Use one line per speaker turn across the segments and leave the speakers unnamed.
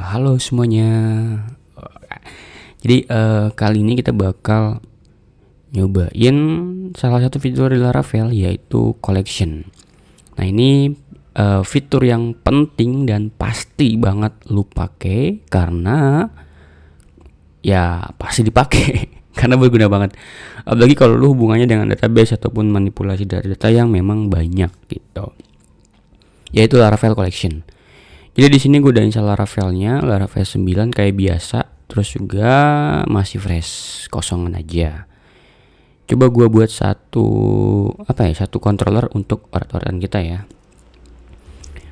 Halo semuanya. Jadi kali ini kita bakal nyobain salah satu fitur di Laravel, yaitu collection. Nah ini fitur yang penting dan pasti banget lu pakai karena ya pasti dipakai karena berguna banget. Apalagi kalau lu hubungannya dengan database ataupun manipulasi data yang memang banyak gitu. Yaitu Laravel collection. Jadi di sini gue udah install Laravelnya, Laravel 9 kayak biasa, terus juga masih fresh, kosongan aja. Coba gue buat satu controller untuk orat-oratan kita ya.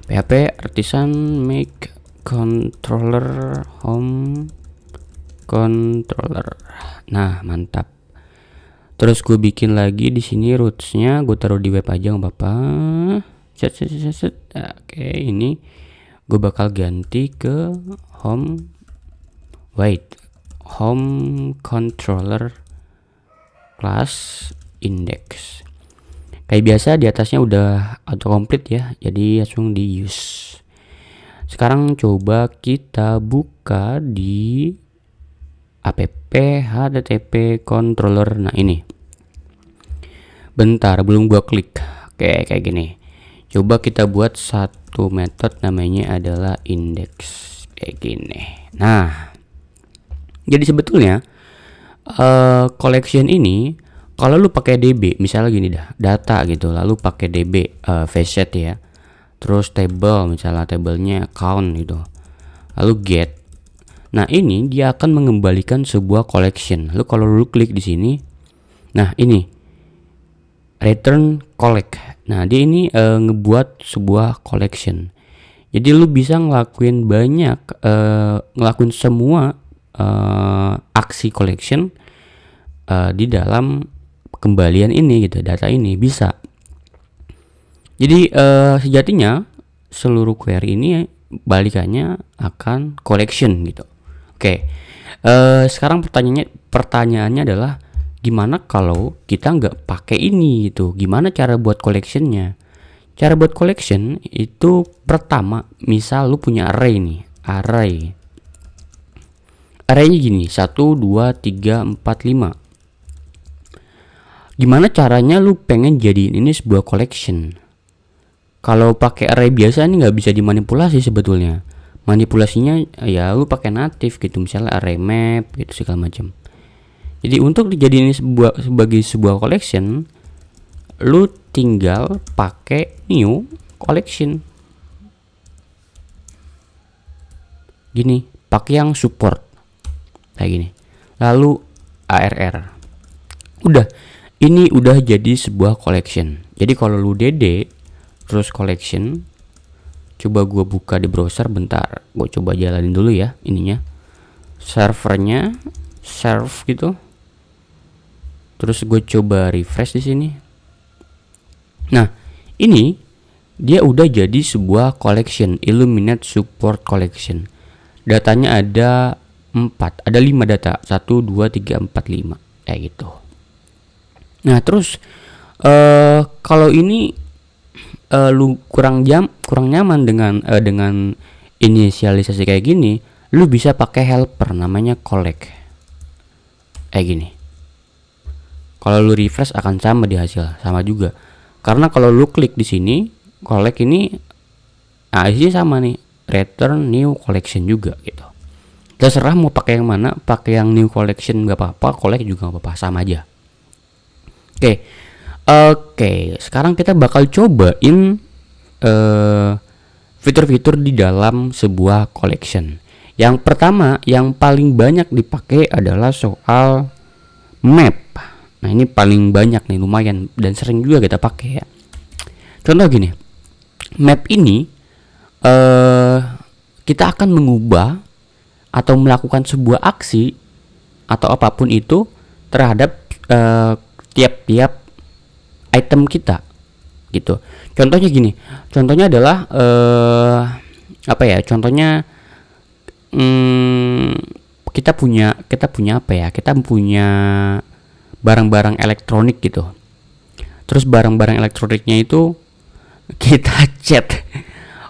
PHP artisan make controller home controller. Nah, mantap. Terus gue bikin lagi di sini rootsnya, gue taruh di web aja nggak apa-apa. Set. Oke, ini gue bakal ganti ke home controller class index. Kayak biasa di atasnya udah auto complete ya, jadi langsung di use. Sekarang coba kita buka di app http controller. Nah ini bentar, belum gua klik. Oke, kayak gini. Coba kita buat satu method, namanya adalah index, kayak gini. Nah, jadi sebetulnya collection ini kalau lu pakai DB, misalnya gini dah, data gitu, lalu pakai DB facet ya, terus table, misalnya tablenya count gitu, lalu get. Nah ini dia akan mengembalikan sebuah collection. Lalu kalau lu klik di sini, nah ini return collect. Nah dia ini ngebuat sebuah collection. Jadi lu bisa ngelakuin ngelakuin semua aksi collection di dalam kembalian ini gitu, data ini bisa. Jadi sejatinya seluruh query ini balikannya akan collection gitu. Oke, sekarang pertanyaannya adalah gimana kalau kita nggak pakai ini gitu? Gimana cara buat collectionnya? Cara buat collection itu pertama, misal lu punya array nih, arraynya gini, 1, 2, 3, 4, 5. Gimana caranya lu pengen jadiin ini sebuah collection? Kalau pakai array biasa ini nggak bisa dimanipulasi sebetulnya. Manipulasinya ya lu pakai native gitu, misalnya array map gitu segala macam. Jadi untuk dijadiin sebagai sebuah collection, lu tinggal pakai new collection. Gini, pakai yang support kayak gini. Lalu ARR. Udah, ini udah jadi sebuah collection. Jadi kalau lu DD terus collection, coba gua buka di browser bentar. Gua coba jalanin dulu ya ininya. Servernya serve gitu. Terus gue coba refresh di sini. Nah, ini dia udah jadi sebuah collection, Illuminate Support Collection. Datanya ada 4, ada 5 data. 1, 2, 3, 4, 5 kayak gitu. Nah, terus kalau ini lu kurang nyaman dengan inisialisasi kayak gini, lu bisa pakai helper namanya collect. Kayak gini. Kalau lu refresh akan sama di hasil, sama juga. Karena kalau lu klik di sini, collect ini, nah isinya sama nih, return new collection juga gitu. Terserah mau pakai yang mana, pakai yang new collection nggak apa-apa, collect juga nggak apa-apa, sama aja. Oke, sekarang kita bakal cobain fitur-fitur di dalam sebuah collection. Yang pertama, yang paling banyak dipakai adalah soal map. Nah ini paling banyak nih, lumayan dan sering juga kita pakai ya. Contoh gini, map ini kita akan mengubah atau melakukan sebuah aksi atau apapun itu terhadap tiap-tiap item kita gitu. Contohnya gini, contohnya adalah contohnya kita punya barang-barang elektronik gitu. Terus barang-barang elektroniknya itu kita cat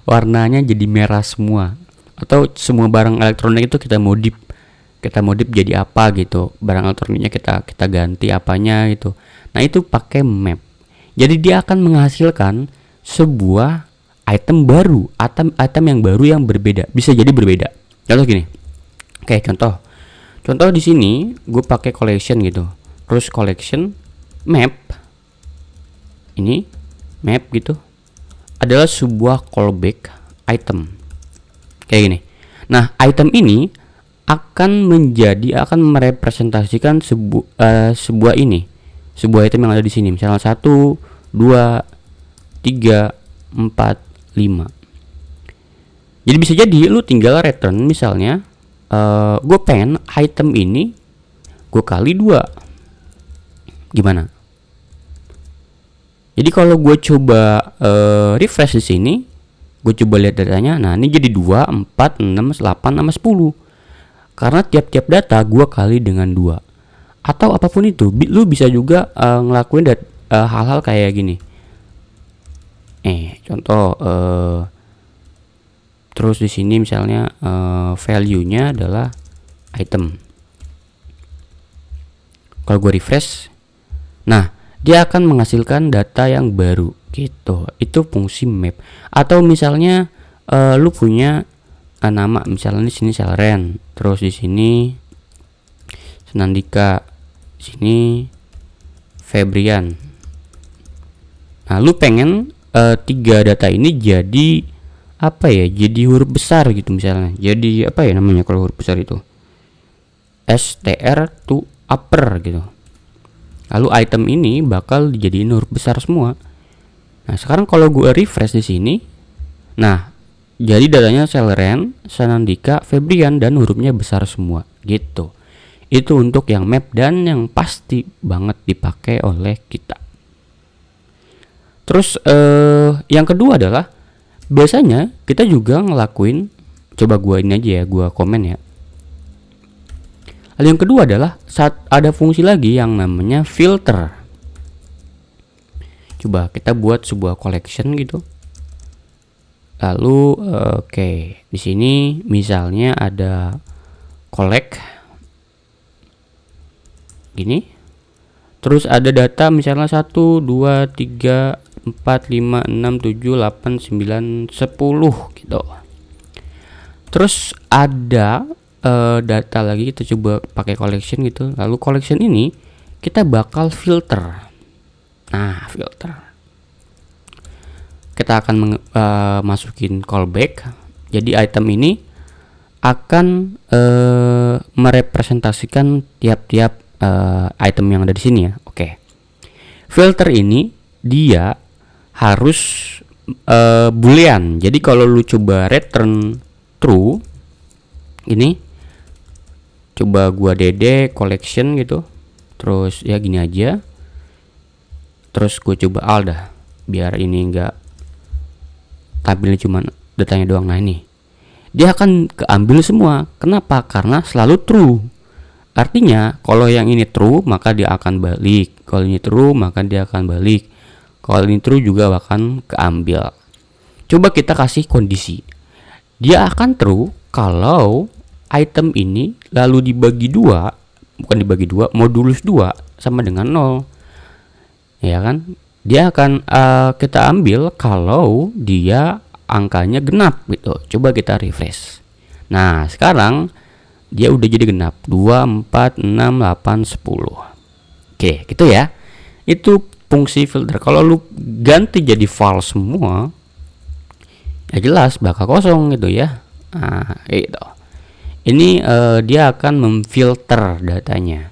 warnanya jadi merah semua. atau semua barang elektronik itu kita modif jadi apa gitu, barang elektroniknya kita ganti apanya gitu. Nah itu pakai map. Jadi dia akan menghasilkan sebuah item baru, item yang baru yang berbeda, bisa jadi berbeda. Contoh gini, oke, contoh di sini gue pakai collection gitu, terus collection map, ini map gitu adalah sebuah callback item kayak gini. Nah item ini akan merepresentasikan sebuah item yang ada di sini, misalnya 1, 2, 3, 4, 5. Jadi bisa jadi lu tinggal return misalnya gue pengen item ini gue kali 2. Gimana? Jadi kalau gue coba refresh di sini, gue coba lihat datanya. Nah, ini jadi 2, 4, 6, 8 sama 10. Karena tiap-tiap data gue kali dengan 2. Atau apapun itu, lu bisa juga ngelakuin hal-hal kayak gini. Contoh terus di sini misalnya value-nya adalah item. Kalau gue refresh, nah dia akan menghasilkan data yang baru gitu. Itu fungsi map. Atau misalnya lu punya nama, misalnya di sini Selren, terus di sini Senandika, sini Febrian. Nah lu pengen 3 data ini jadi apa ya, jadi huruf besar gitu misalnya. Jadi apa ya namanya kalau huruf besar itu, STR to upper gitu. Lalu item ini bakal dijadiin huruf besar semua. Nah sekarang kalau gue refresh di sini, nah jadi datanya Selren, Sanandika, Febrian dan hurufnya besar semua gitu. Itu untuk yang map dan yang pasti banget dipakai oleh kita. Terus yang kedua adalah biasanya kita juga ngelakuin, coba gua ini aja ya, gua komen ya. Lalu yang kedua adalah saat ada fungsi lagi yang namanya filter. Coba kita buat sebuah collection gitu. Lalu oke, di sini misalnya ada collect gini. Terus ada data misalnya 1, 2, 3, 4, 5, 6, 7, 8, 9, 10 gitu. Terus ada data lagi, kita coba pakai collection gitu. Lalu collection ini kita bakal filter. Nah, filter. Kita akan masukin callback. Jadi item ini akan merepresentasikan tiap-tiap item yang ada di sini ya. Oke. Filter ini dia harus boolean. Jadi kalau lu coba return true, ini coba gua dd collection gitu, terus ya gini aja, terus gue coba all dah biar ini enggak tampilnya cuma datanya doang. Nah ini dia akan keambil semua. Kenapa? Karena selalu true. Artinya kalau yang ini true maka dia akan balik, kalau ini true maka dia akan balik, kalau ini true juga akan keambil. Coba kita kasih kondisi, dia akan true kalau item ini lalu dibagi 2, bukan dibagi 2, modulus 2 sama dengan 0, ya kan? Dia akan kita ambil kalau dia angkanya genap gitu. Coba kita refresh. Nah sekarang dia udah jadi genap, 2, 4, 6, 8, 10. Oke gitu ya. Itu fungsi filter. Kalau lu ganti jadi false semua, ya jelas bakal kosong gitu ya. Nah itu. Ini dia akan memfilter datanya.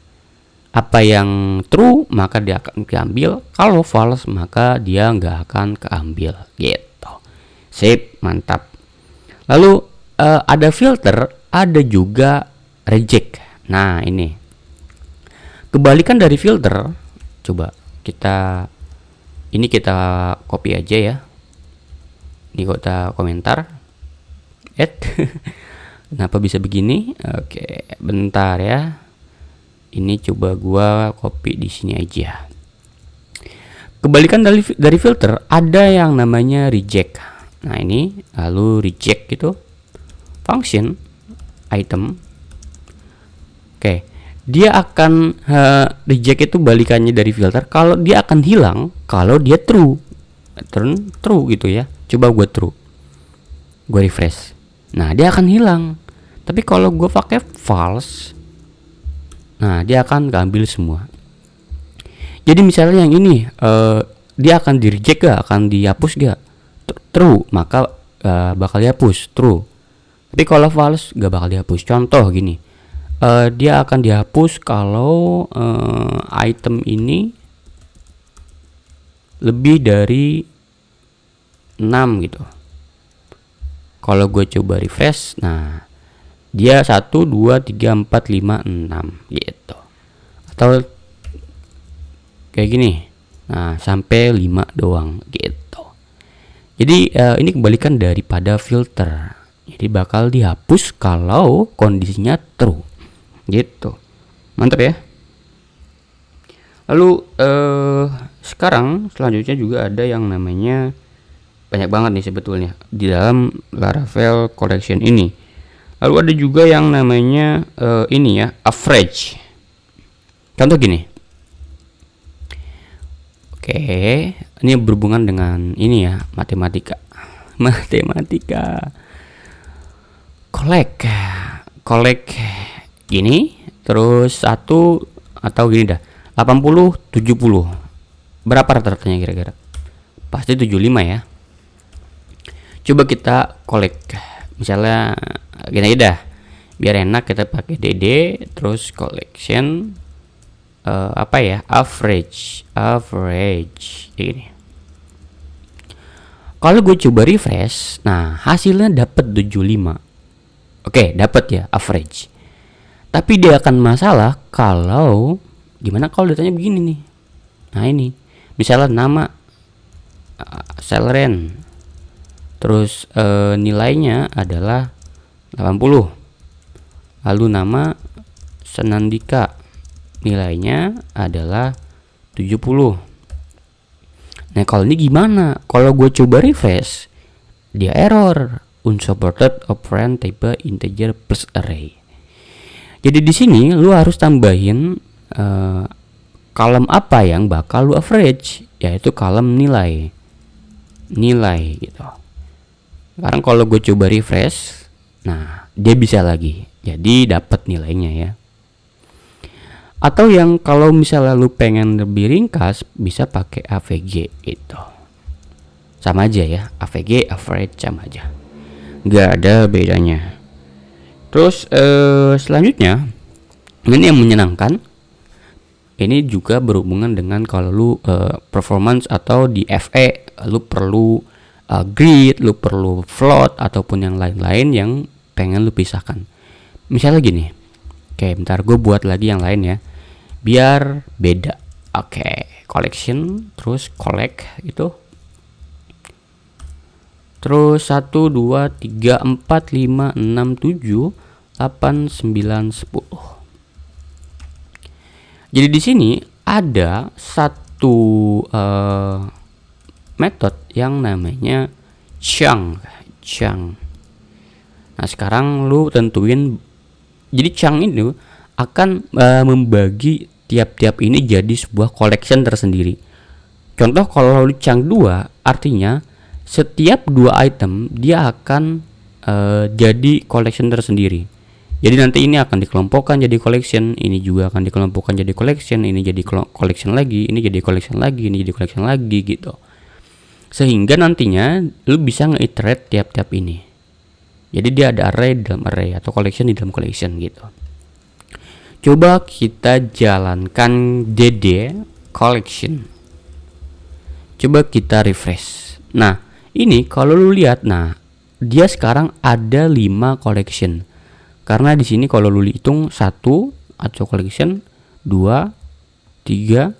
Apa yang true maka dia akan keambil, kalau false maka dia nggak akan keambil gitu. Sip, mantap. Lalu ada filter, ada juga reject. Nah ini kebalikan dari filter. Coba kita copy aja ya. Di kota komentar. Kenapa bisa begini? Oke, bentar ya. Ini coba gua copy di sini aja. Kebalikan dari filter ada yang namanya reject. Nah ini lalu reject gitu. function item. Oke, dia akan reject itu balikannya dari filter kalau dia akan hilang kalau dia true. True gitu ya. Coba gue true, gue refresh, nah dia akan hilang. Tapi kalau gue pakai false, nah dia akan ambil semua. Jadi misalnya yang ini dia akan di reject gak, akan dihapus gak? True, maka bakal dihapus true. Tapi kalau false gak bakal dihapus. Contoh gini, dia akan dihapus kalau item ini lebih dari 6 gitu. Kalau gue coba refresh, nah dia 1, 2, 3, 4, 5, 6 gitu. Atau kayak gini, nah sampai 5 doang gitu. Jadi ini kebalikan daripada filter. Jadi bakal dihapus kalau kondisinya true gitu. Mantap ya. Lalu sekarang selanjutnya juga ada yang namanya, banyak banget nih sebetulnya di dalam Laravel collection ini. Lalu ada juga yang namanya ini ya, average. Contoh gini. Oke, ini berhubungan dengan ini ya, matematika. Collect gini, terus satu atau gini dah, 80 70. Berapa rata-ratanya kira-kira? Pasti 75 ya. Coba kita collect. Misalnya gini aja dah, biar enak kita pakai DD terus collection apa ya, average ini. Kalau gue coba refresh, nah hasilnya dapat 75. Oke, dapat ya average. Tapi dia akan masalah kalau gimana kalau datanya begini nih. Nah ini, misalnya nama Selren, terus nilainya adalah 80. Lalu nama Senandika, nilainya adalah 70. Nah kalau ini gimana? Kalau gue coba refresh, dia error, unsupported operand type integer plus array. Jadi di sini lu harus tambahin kolom apa yang bakal lu average, yaitu kolom nilai gitu. Sekarang kalau gue coba refresh, nah dia bisa lagi, jadi dapat nilainya ya. Atau yang kalau misalnya lu pengen lebih ringkas, bisa pakai AVG gitu. Sama aja ya, AVG average sama aja, nggak ada bedanya. Terus selanjutnya ini yang menyenangkan, ini juga berhubungan dengan kalau lu performance atau di FE lu perlu grid, lu perlu float ataupun yang lain-lain yang pengen lu pisahkan. Misalnya gini, oke bentar gue buat lagi yang lain ya biar beda. Oke, collection terus collect itu, terus 1 2 3 4 5 6 7 8 9 10. Jadi di sini ada satu metode yang namanya chunk. Nah sekarang lu tentuin, jadi chunk itu akan membagi tiap-tiap ini jadi sebuah collection tersendiri. Contoh kalau lu chunk 2, artinya setiap 2 item dia akan jadi collection tersendiri. Jadi nanti ini akan dikelompokkan jadi collection, ini juga akan dikelompokkan jadi collection, ini jadi collection lagi, ini jadi collection lagi, ini jadi collection lagi gitu. Sehingga nantinya lu bisa nge-iterate tiap-tiap ini. Jadi dia ada array di dalam array atau collection di dalam collection gitu. Coba kita jalankan DD collection. Coba kita refresh. Nah, ini kalau lu lihat, nah dia sekarang ada 5 collection. Karena di sini kalau lu hitung 1 atau collection 2 3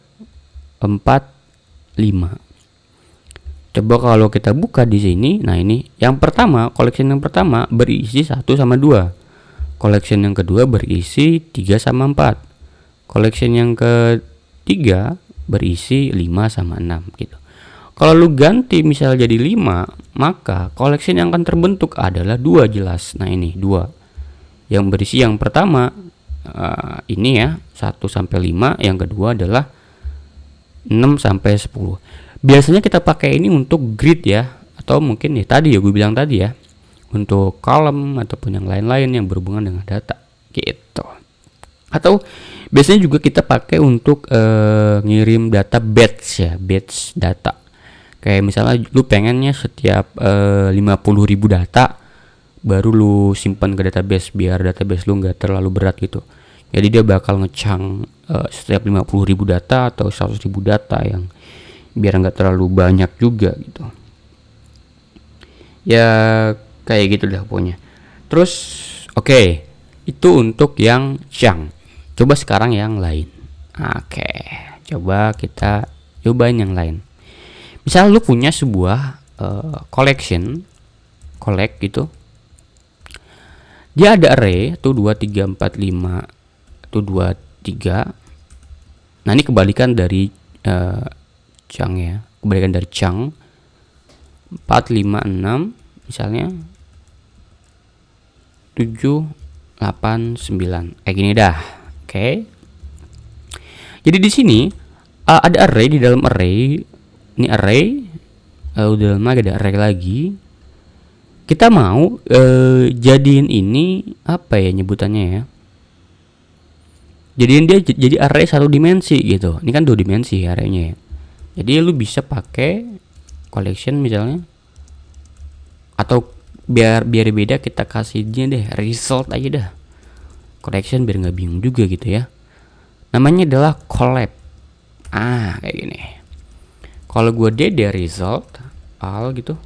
4 5. Coba kalau kita buka di sini, nah ini yang pertama, collection yang pertama berisi 1 sama 2. Collection yang kedua berisi 3 sama 4. Collection yang ketiga berisi 5 sama 6 gitu. Kalau lu ganti misal jadi 5, maka collection yang akan terbentuk adalah 2 jelas. Nah, ini 2. Yang berisi yang pertama ini ya, 1 sampai 5, yang kedua adalah 6 sampai 10. Biasanya kita pakai ini untuk grid ya, atau mungkin ya tadi ya gue bilang tadi ya, untuk kolom ataupun yang lain-lain yang berhubungan dengan data gitu. Atau biasanya juga kita pakai untuk ngirim data batch ya, batch data. Kayak misalnya lu pengennya setiap 50.000 data baru lu simpan ke database biar database lu nggak terlalu berat gitu. Jadi dia bakal ngecang setiap 50.000 data atau 100.000 data yang biar nggak terlalu banyak juga gitu. Ya kayak gitu dah pokoknya. Terus oke, itu untuk yang chunk. Coba sekarang yang lain. Oke, coba kita cobain yang lain. Misal lu punya sebuah collection, collect gitu. Dia ada array tuh 2 3 4 5 tuh 2 3. Nah, ini kebalikan dari chunk ya. Kebalikan dari chunk 4 5 6 misalnya 7 8 9. Kayak gini dah. Oke. Jadi di sini ada array, di dalam array ini array, di dalam ada array lagi. Kita mau jadiin ini apa ya nyebutannya ya? Jadiin dia jadi array 1 dimensi gitu. Ini kan 2 dimensi arraynya ya. Jadi lu bisa pakai collection misalnya, atau biar beda kita kasihnya deh result aja dah. Collection biar nggak bingung juga gitu ya. Namanya adalah collab. Kayak gini. Kalau gue DD result all gitu.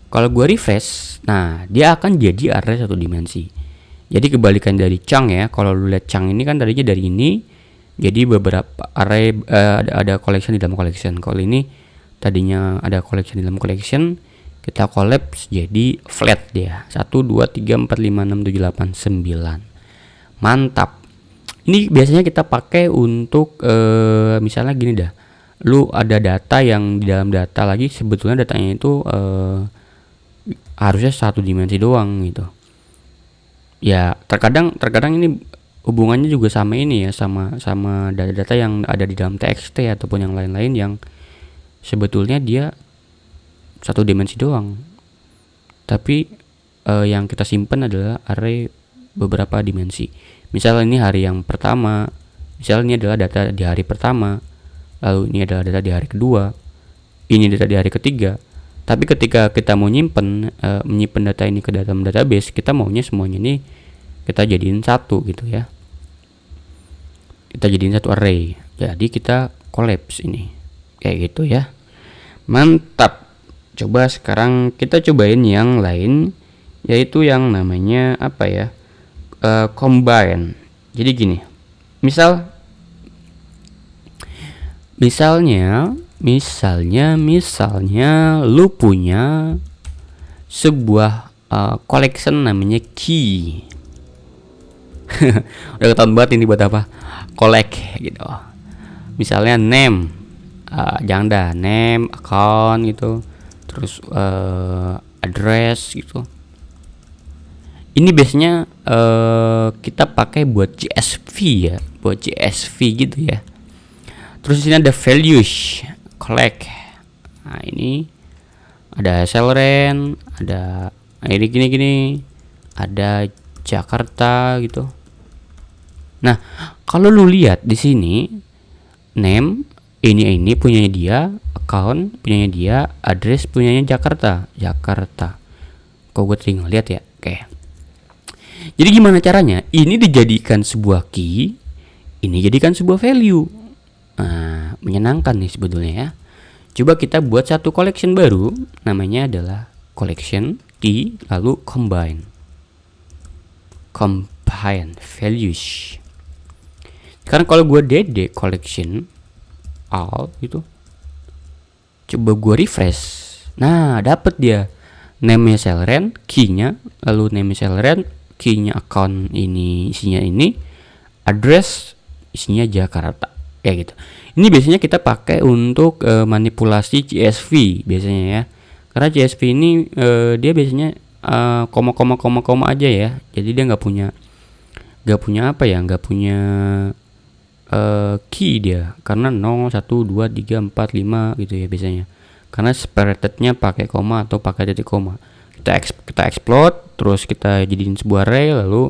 Kalau gue refresh, nah dia akan jadi array 1 dimensi. Jadi kebalikan dari chunk ya. Kalau lu lihat chunk ini kan tadinya dari ini jadi beberapa array, ada collection di dalam collection. Kalau ini tadinya ada collection di dalam collection, kita collapse jadi flat dia. 1 2 3 4 5 6 7 8 9. Mantap. Ini biasanya kita pakai untuk misalnya gini dah. Lu ada data yang di dalam data lagi, sebetulnya datanya itu harusnya 1 dimensi doang gitu. Ya, terkadang ini hubungannya juga sama ini ya, sama data-data yang ada di dalam TXT ataupun yang lain-lain yang sebetulnya dia 1 dimensi doang. Tapi yang kita simpan adalah array beberapa dimensi. Misalnya ini hari yang pertama, misalnya ini adalah data di hari pertama, lalu ini adalah data di hari kedua, ini data di hari ketiga. Tapi ketika kita mau menyimpan data ini ke dalam database, kita maunya semuanya ini kita jadiin satu gitu ya. Kita jadiin satu array. Jadi kita collapse ini. Kayak gitu ya. Mantap. Coba sekarang kita cobain yang lain, yaitu yang namanya apa ya? Combine. Jadi gini. Misalnya lu punya sebuah collection namanya key. Udah ketahuan banget ini buat apa? Collect gitu. Misalnya name, jangan dah, name, account gitu. Terus address gitu. Ini biasanya kita pakai buat CSV ya, buat CSV gitu ya. Terus di sini ada values, collect. Nah, ini ada Selren, ada ini gini, ada Jakarta gitu. Nah, kalau lu lihat di sini name ini punyanya dia, account punyanya dia, address punyanya Jakarta. Kok gue tinggal lihat ya. Oke. Jadi gimana caranya? Ini dijadikan sebuah key, ini jadikan sebuah value. Nah, menyenangkan nih sebetulnya ya. Coba kita buat satu collection baru, namanya adalah collection key lalu combine values. Sekarang kalau gue DD collection all gitu, coba gue refresh, nah dapet dia name-nya Selren, key-nya, lalu name Selren, key-nya account ini isinya ini, address isinya Jakarta. Kayak gitu. Ini biasanya kita pakai untuk manipulasi CSV biasanya ya. Karena CSV ini dia biasanya koma aja ya. Jadi dia nggak punya apa ya, nggak punya key dia, karena 0, 1, 2, 3, 4, 5 gitu ya biasanya. Karena separatednya pakai koma atau pakai titik koma. Kita explode, terus kita jadiin sebuah array, lalu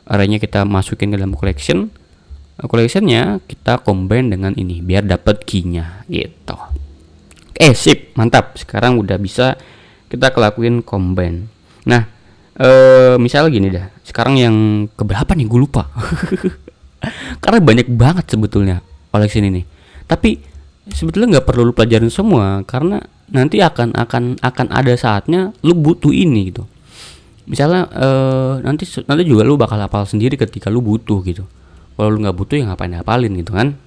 arraynya kita masukin ke dalam collectionnya kita combine dengan ini biar dapat key-nya gitu. Sip, mantap. Sekarang udah bisa kita kelakuin combine. Nah, misalnya gini dah. Sekarang yang keberapa nih, gue lupa. Karena banyak banget sebetulnya collection ini. Tapi sebetulnya nggak perlu lu pelajarin semua, karena nanti akan ada saatnya lu butuh ini gitu. Misalnya nanti juga lu bakal hafal sendiri ketika lu butuh gitu. Kalau lu nggak butuh ya ngapain hafalin gitu kan.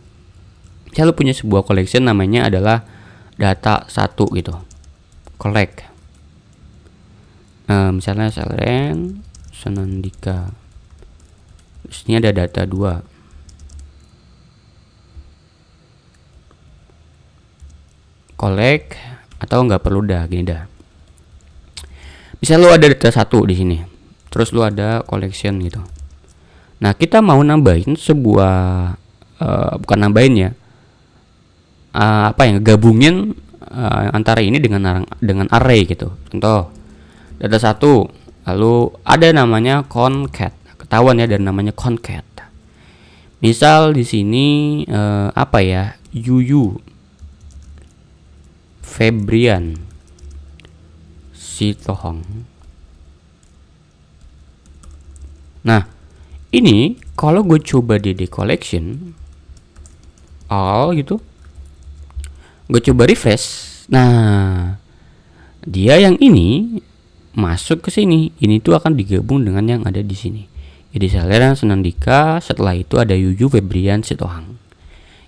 Misalnya lu punya sebuah collection namanya adalah data 1 gitu, collect. Misalnya Selen Senandika, terus ini ada data 2, collect, atau nggak perlu dah gini dah. Bisa lu ada data 1 di sini, terus lu ada collection gitu. Nah, kita mau nambahin sebuah bukan nambahin ya, gabungin antara ini dengan array gitu. Contoh data 1, lalu ada namanya concat, ketahuan ya, dan namanya concat. Misal di sini Yuyu Febrian Sitohang. Nah, ini kalau gue coba DD collection all gitu, gue coba refresh. Nah, dia yang ini masuk ke sini. Ini tuh akan digabung dengan yang ada di sini. Jadi Selen Senandika, setelah itu ada Yuyu Febrian Sitohang.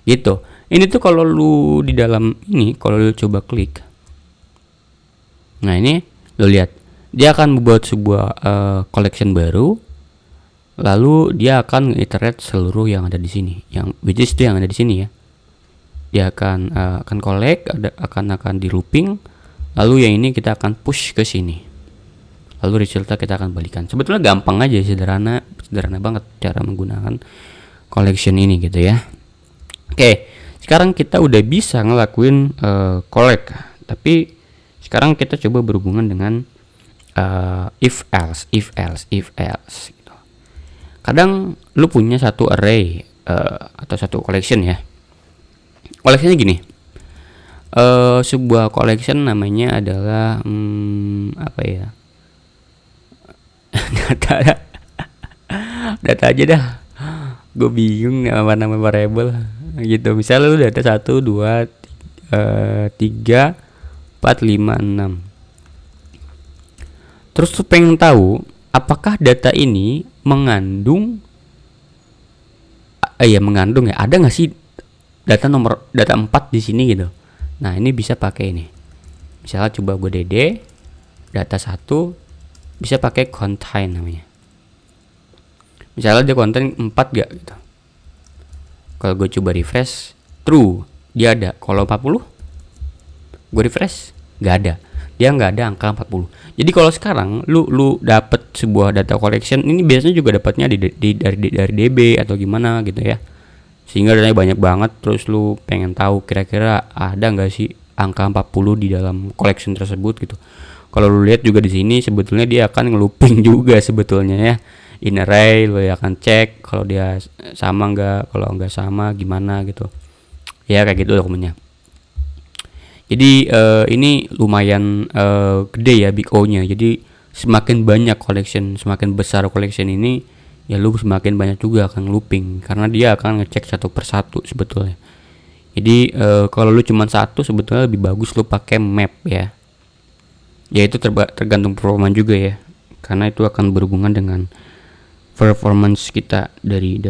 Gitu. Ini tuh kalau lu di dalam ini, kalau lu coba klik. Nah, ini lu lihat. Dia akan membuat sebuah collection baru. Lalu dia akan iterate seluruh yang ada di sini, yang which is itu yang ada di sini ya. Dia akan collect, akan di looping. Lalu yang ini kita akan push ke sini. Lalu resultnya kita akan balikan. Sebetulnya gampang aja, sederhana banget cara menggunakan collection ini gitu ya. Oke, sekarang kita udah bisa ngelakuin collect. Tapi sekarang kita coba berhubungan dengan if else gitu. Kadang lu punya satu array atau satu collection ya. Collectionnya gini. Sebuah collection namanya adalah data aja dah. Gue bingung nama variable gitu. Misalnya lu data 1, 2, 3, 4, 5, 6. Terus lu pengen tahu apakah data ini mengandung ada nggak sih data 4 di sini gitu. Nah, ini bisa pakai ini. Misalnya coba gue DD data 1, bisa pakai contain namanya. Misalnya dia contain 4 gak gitu. Kalau gue coba refresh, true, dia ada. Kalau 40, gue refresh, nggak ada. Dia nggak ada angka 40. Jadi kalau sekarang lu dapet sebuah data collection, ini biasanya juga dapatnya dari DB atau gimana gitu ya. Sehingga datanya banyak banget, terus lu pengen tahu kira-kira ada nggak sih angka 40 di dalam collection tersebut gitu. Kalau lu lihat juga di sini sebetulnya dia akan ngelooping juga sebetulnya ya. In array lu akan cek kalau dia sama nggak, kalau nggak sama gimana gitu. Ya kayak gitu dokumennya. Jadi ini lumayan gede ya big O-nya. Jadi semakin banyak collection, semakin besar collection ini, ya lu semakin banyak juga akan looping, karena dia akan ngecek satu persatu sebetulnya. Jadi kalau lu cuma satu sebetulnya lebih bagus lu pakai map ya. Ya itu tergantung performa juga ya, karena itu akan berhubungan dengan performance kita dari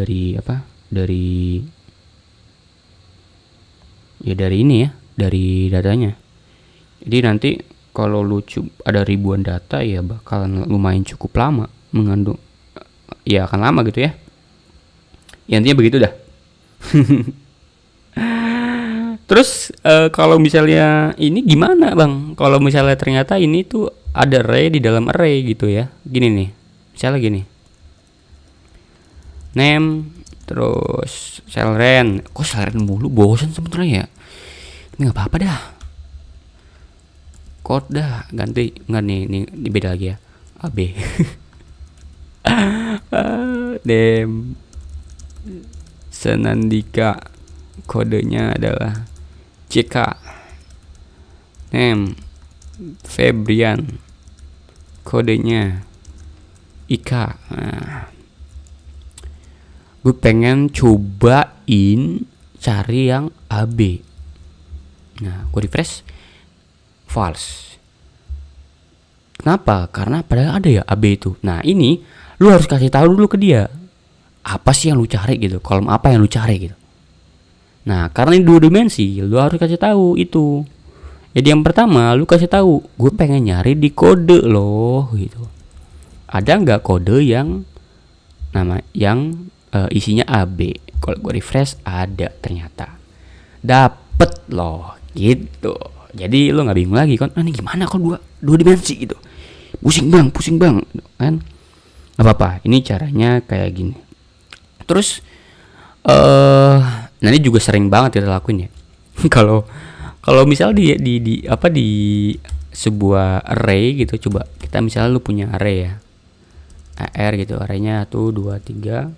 ini ya, dari datanya. Jadi nanti kalau lu ada ribuan data ya bakalan lumayan cukup lama mengandung, ya akan lama gitu ya. Ya intinya begitu dah. Terus kalau misalnya ini gimana bang? Kalau misalnya ternyata ini tuh ada array di dalam array gitu ya. Gini nih, misalnya gini. Name, terus cellren. Kok cellren mulu, bosan sebetulnya ya. Ini nggak apa-apa dah. Code dah, ganti. Nggak nih, ini beda lagi ya. AB. Name, Senandika, kodenya adalah CK. Name, Febrian, kodenya IK. Nah, gue pengen cobain cari yang AB. Nah, gue refresh, false. Kenapa? Karena padahal ada ya AB itu. Nah, ini lu harus kasih tahu dulu ke dia. Apa sih yang lu cari gitu? Kolom apa yang lu cari gitu. Nah, karena ini 2 dimensi, lu harus kasih tahu itu. Jadi yang pertama, lu kasih tahu, gue pengen nyari di kode loh gitu. Ada nggak kode yang isinya AB? Kalau gue refresh ada ternyata. Dapet loh gitu. Jadi lu nggak bingung lagi kan? Ini gimana kalau dua dimensi gitu? Pusing bang kan? Gak apa-apa. Ini caranya kayak gini. Terus nah ini juga sering banget kita lakuin ya. kalau misal di sebuah array gitu, coba kita misalnya lu punya array ya. AR gitu, arraynya 1 2 3.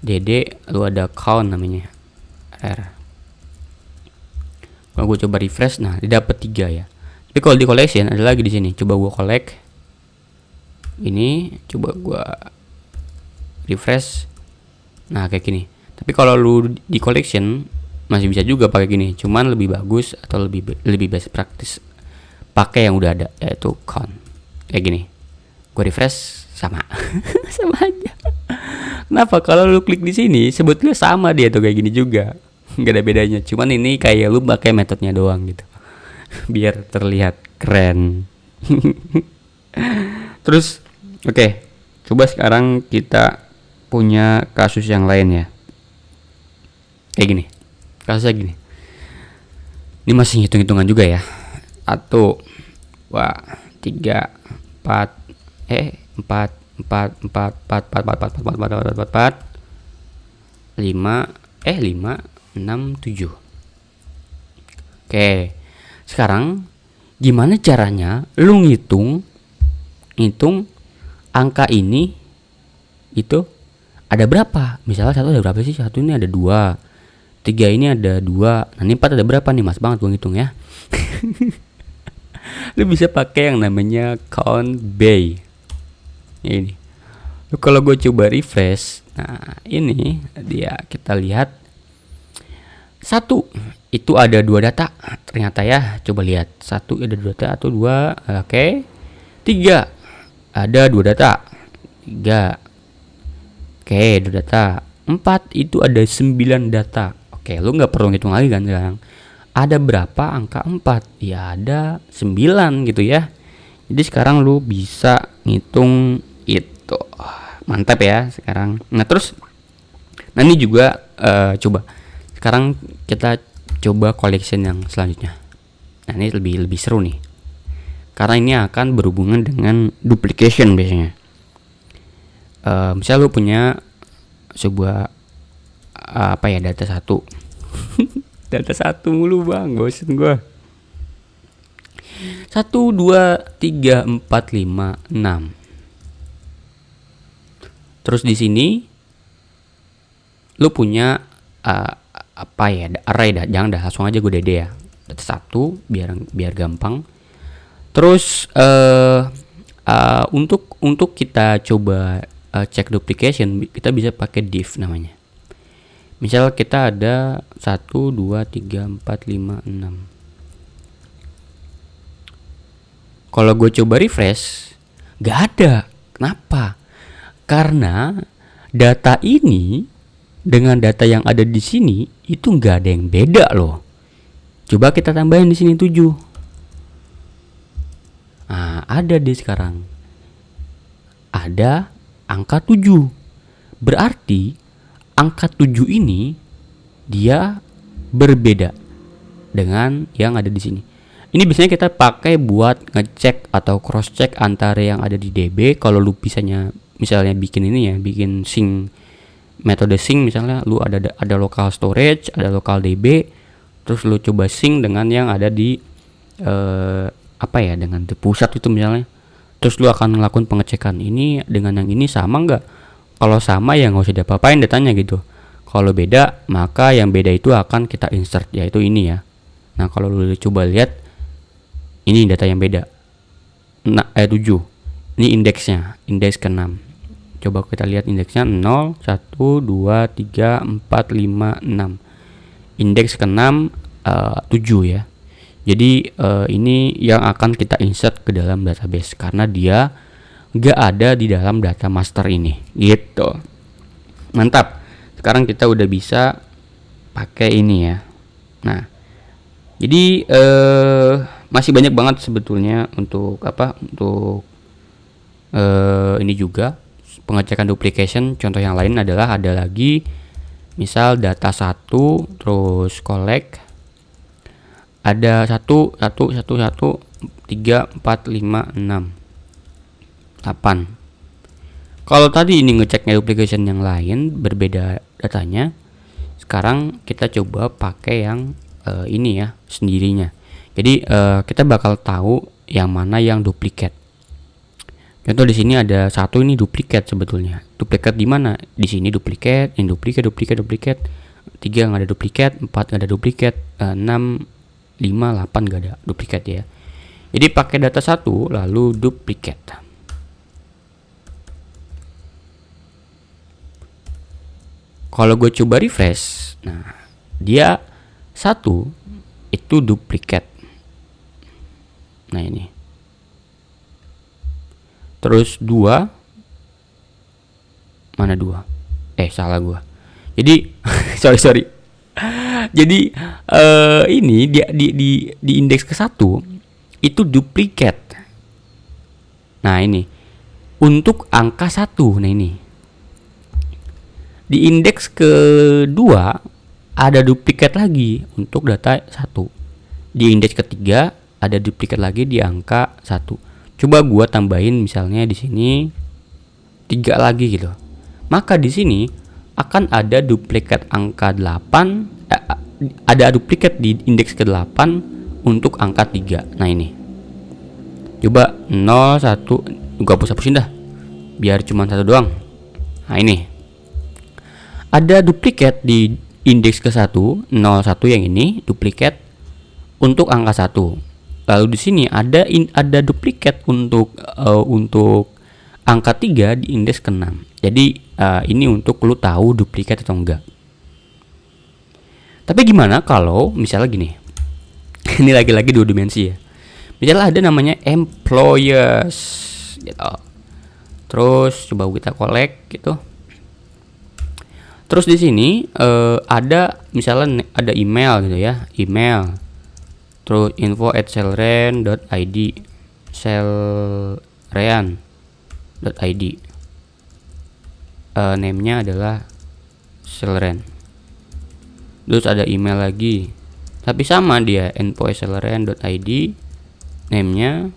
DD lu ada count namanya. R. Kalau gue coba refresh, nah dia dapat 3 ya. Tapi kalau di collection ada lagi di sini. Coba gue collect. Ini coba gue refresh. Nah kayak gini. Tapi kalau lu di collection masih bisa juga pakai gini. Cuman lebih bagus atau lebih best practice pakai yang udah ada, yaitu count. Kayak gini. Gue refresh sama. Sama aja. Kenapa? Kalau lu klik di sini sebetulnya sama dia tuh kayak gini juga. Gak ada bedanya. Cuman ini kayak lu pakai metodenya doang gitu. Biar terlihat keren. Terus oke. Coba sekarang kita punya kasus yang lain ya. Kayak gini. Kasusnya gini. Ini masih hitung-hitungan juga ya. 1 2 3 4 4 4 5 6 7. Oke. Sekarang gimana caranya lu ngitung angka ini itu ada berapa? Misalnya 1 ada berapa sih? 1 ini ada 2. 3 ini ada 2. Nah, ini 4 ada berapa nih? Mas banget gua ngitung ya. Lu bisa pakai yang namanya count by. Ini. Kalau gue coba refresh, nah ini dia, kita lihat 1 itu ada 2 data ternyata ya. Coba lihat, 1 ada 2 data atau 2. Oke. 3 ada 2 data. 3. Oke, 2 data. 4 itu ada 9 data. Oke, lu nggak perlu ngitung lagi kan sekarang. Ada berapa angka 4? Ya ada 9 gitu ya. Jadi sekarang lu bisa ngitung itu. Mantap ya sekarang. Nah terus ini juga coba sekarang kita coba collection yang selanjutnya. Nah ini lebih seru nih, karena ini akan berhubungan dengan duplication biasanya. Misal lu punya sebuah data 1. Data 1 mulu bang, bosen gua. 1 2 3 4 5 6. Terus di sini lu punya array dah, jangan dah langsung aja gue DD ya. Data 1 biar gampang. Terus untuk kita coba cek duplication, kita bisa pakai div namanya. Misal kita ada 1 2 3 4 5 6. Kalau gue coba refresh, gak ada. Kenapa? Karena data ini dengan data yang ada di sini itu nggak ada yang beda loh. Coba kita tambahin di sini 7. Nah, ada deh sekarang. Ada angka 7. Berarti angka 7 ini dia berbeda dengan yang ada di sini. Ini biasanya kita pakai buat ngecek atau cross check antara yang ada di DB. Kalau lu misalnya bikin ini ya, bikin sync, metode sync, misalnya lu ada local storage, ada local DB, terus lu coba sync dengan yang ada di dengan di pusat itu misalnya. Terus lu akan ngelakuin pengecekan ini dengan yang ini sama nggak? Kalau sama ya nggak usah diapa-apain datanya gitu. Kalau beda, maka yang beda itu akan kita insert, yaitu ini ya. Nah, kalau lu coba lihat, ini data yang beda. 7. Ini indeksnya, indeks ke-6. Coba kita lihat indeksnya 0, 1, 2, 3, 4, 5, 6. Indeks ke-6 7 ya. Jadi ini yang akan kita insert ke dalam database karena dia nggak ada di dalam data master ini. Gitu. Mantap. Sekarang kita udah bisa pakai ini ya. Nah, jadi masih banyak banget sebetulnya untuk ini juga pengecekan duplication. Contoh yang lain adalah ada lagi misal data 1 terus collect ada 1 1 1 1 3 4 5 6 8. Kalau tadi ini ngeceknya duplication yang lain berbeda datanya, sekarang kita coba pakai yang ini ya sendirinya. Jadi kita bakal tahu yang mana yang duplikat. Contoh di sini ada 1 ini duplikat sebetulnya. Duplikat di mana? Di sini duplikat, ini duplikat. 3 nggak ada duplikat, 4 nggak ada duplikat, 6, 5, 8 nggak ada duplikat ya. Jadi pakai data 1 lalu duplikat. Kalau gue coba refresh, nah dia 1 itu duplikat. Nah ini. Terus 2 mana 2? Salah gua. Jadi sorry. Jadi ini dia di indeks ke-1 itu duplikat. Nah ini untuk angka 1. Nah ini di indeks kedua ada duplikat lagi untuk data 1. Di indeks ketiga ada duplikat lagi di angka 1. Coba gua tambahin misalnya di sini 3 lagi gitu. Maka di sini akan ada duplikat angka 8, ada duplikat di indeks ke-8 untuk angka 3. Nah ini. Coba 0 1 gua hapus-hapusin dah. Biar cuma 1 doang. Nah ini. Ada duplikat di indeks ke-1, 01 yang ini duplikat untuk angka 1. Lalu di sini ada duplikat untuk angka 3 di indeks ke-6. Jadi ini untuk lu tahu duplikat atau enggak. Tapi gimana kalau misalnya gini. Ini lagi-lagi 2 dimensi ya. Misalnya ada namanya employers gitu. Terus coba kita collect gitu. Terus di sini ada misalnya ada email gitu ya, email. Terus info@cellren.id, cellren.id. Name-nya adalah Cellren. Terus ada email lagi. Tapi sama dia, info@cellren.id, name-nya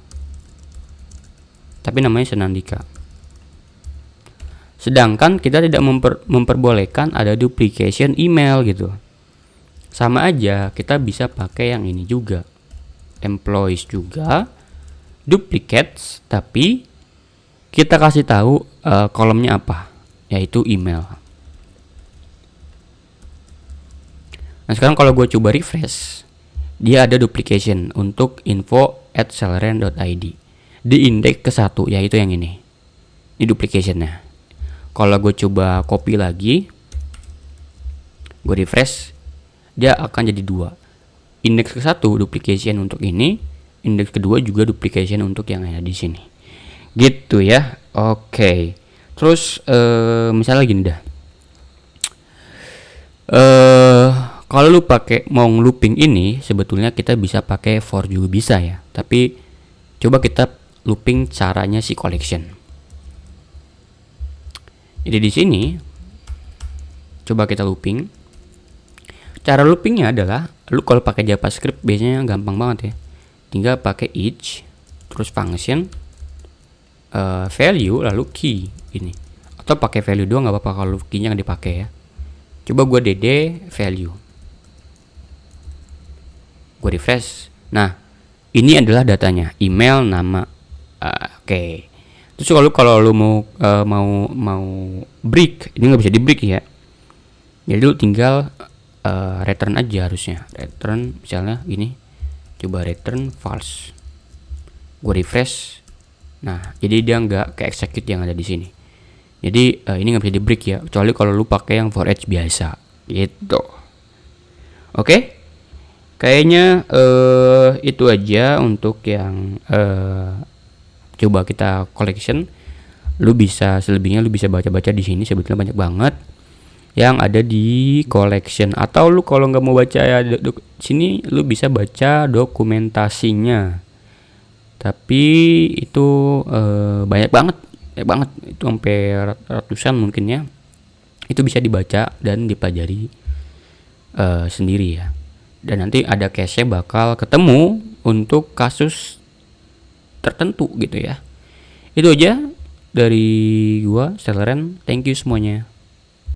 tapi namanya Senandika. Sedangkan kita tidak memperbolehkan ada duplication email gitu. Sama aja kita bisa pakai yang ini juga. Employees juga duplicates, tapi kita kasih tahu kolomnya apa, yaitu email. Nah sekarang kalau gue coba refresh, dia ada duplication untuk info@cellren.id di indeks ke-1, yaitu yang ini. Ini duplicationnya. Kalau gue coba copy lagi, gue refresh, dia akan jadi 2. Indeks ke-1 duplication untuk ini, indeks kedua juga duplication untuk yang ada di sini. Gitu ya. Oke. Terus misalnya gini dah. Kalau lu pakai mau looping ini, sebetulnya kita bisa pakai for juga bisa ya. Tapi coba kita looping caranya si collection. Jadi di sini coba kita looping. Cara loopingnya adalah lu kalau pakai JavaScript biasanya gampang banget ya. Tinggal pakai each, terus function, value, lalu key ini. Atau pakai value doang nggak apa-apa kalau key-nya nggak dipakai ya. Coba gue dd value, gue refresh. Nah, ini adalah datanya, email, nama. Oke. Terus kalau lu mau break, ini nggak bisa di break ya. Jadi lu tinggal return aja harusnya. Return misalnya gini. Coba return false. Gue refresh. Nah, jadi dia nggak ke execute yang ada di sini. Jadi ini nggak bisa di break ya, kecuali kalau lu pakai yang for each biasa gitu. Oke. Kayaknya itu aja untuk yang coba kita collection. Lu bisa selebihnya lu bisa baca-baca di sini, sebetulnya banyak banget yang ada di collection. Atau lu kalau nggak mau baca ya sini, lu bisa baca dokumentasinya. Tapi itu banyak banget itu sampai ratusan mungkin ya. Itu bisa dibaca dan dipelajari sendiri ya. Dan nanti ada case-nya bakal ketemu untuk kasus tertentu gitu ya. Itu aja dari gua, Stellaren. Thank you semuanya.